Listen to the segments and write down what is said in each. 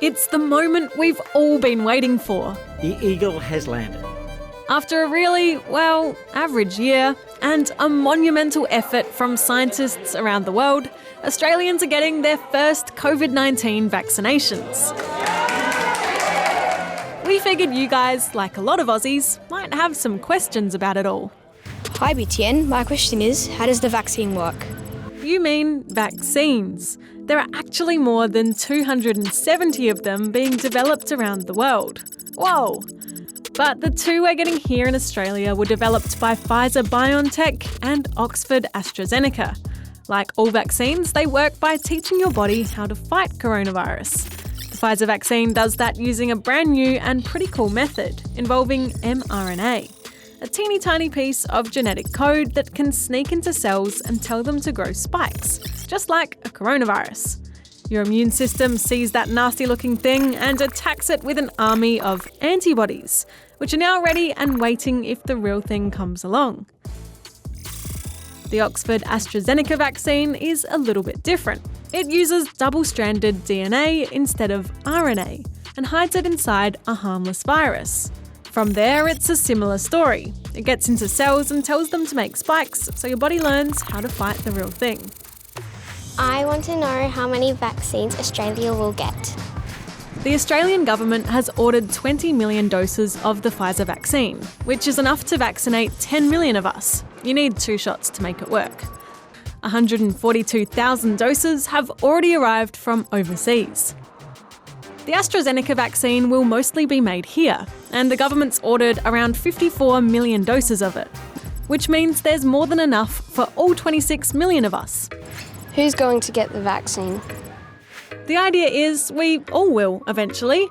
It's the moment we've all been waiting for. The Eagle has landed. After a really, average year and a monumental effort from scientists around the world, Australians are getting their first COVID-19 vaccinations. We figured you guys, like a lot of Aussies, might have some questions about it all. Hi BTN, my question is, how does the vaccine work? You mean vaccines. There are actually more than 270 of them being developed around the world. Whoa! But the two we're getting here in Australia were developed by Pfizer-BioNTech and Oxford AstraZeneca. Like all vaccines, they work by teaching your body how to fight coronavirus. The Pfizer vaccine does that using a brand new and pretty cool method involving mRNA, a teeny tiny piece of genetic code that can sneak into cells and tell them to grow spikes, just like a coronavirus. Your immune system sees that nasty looking thing and attacks it with an army of antibodies, which are now ready and waiting if the real thing comes along. The Oxford AstraZeneca vaccine is a little bit different. It uses double-stranded DNA instead of RNA and hides it inside a harmless virus. From there, it's a similar story. It gets into cells and tells them to make spikes, so your body learns how to fight the real thing. I want to know how many vaccines Australia will get. The Australian government has ordered 20 million doses of the Pfizer vaccine, which is enough to vaccinate 10 million of us. You need 2 shots to make it work. 142,000 doses have already arrived from overseas. The AstraZeneca vaccine will mostly be made here, and the government's ordered around 54 million doses of it, which means there's more than enough for all 26 million of us. Who's going to get the vaccine? The idea is we all will eventually.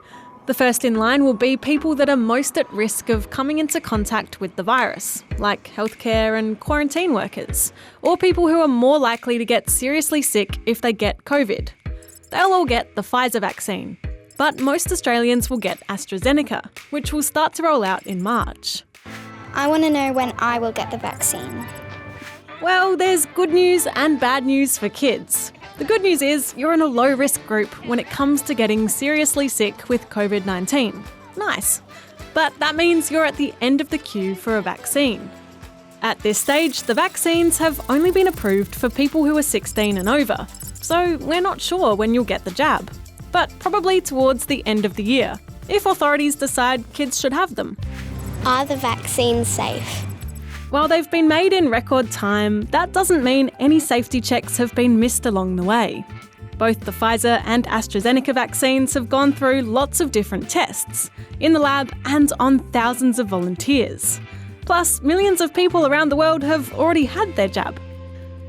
The first in line will be people that are most at risk of coming into contact with the virus, like healthcare and quarantine workers, or people who are more likely to get seriously sick if they get COVID. They'll all get the Pfizer vaccine. But most Australians will get AstraZeneca, which will start to roll out in March. I want to know when I will get the vaccine. Well, there's good news and bad news for kids. The good news is you're in a low-risk group when it comes to getting seriously sick with COVID-19. Nice. But that means you're at the end of the queue for a vaccine. At this stage, the vaccines have only been approved for people who are 16 and over, so we're not sure when you'll get the jab. But probably towards the end of the year, if authorities decide kids should have them. Are the vaccines safe? While they've been made in record time, that doesn't mean any safety checks have been missed along the way. Both the Pfizer and AstraZeneca vaccines have gone through lots of different tests, in the lab and on thousands of volunteers. Plus, millions of people around the world have already had their jab.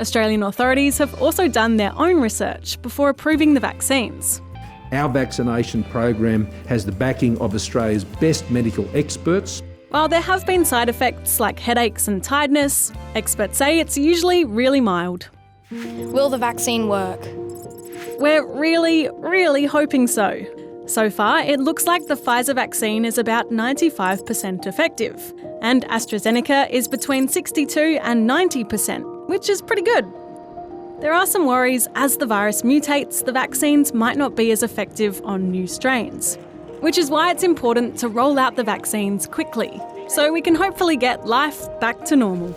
Australian authorities have also done their own research before approving the vaccines. Our vaccination program has the backing of Australia's best medical experts. While there have been side effects like headaches and tiredness, experts say it's usually really mild. Will the vaccine work? We're really hoping so. So far, it looks like the Pfizer vaccine is about 95% effective, and AstraZeneca is between 62 and 90%, which is pretty good. There are some worries as the virus mutates, the vaccines might not be as effective on new strains, which is why it's important to roll out the vaccines quickly, so we can hopefully get life back to normal.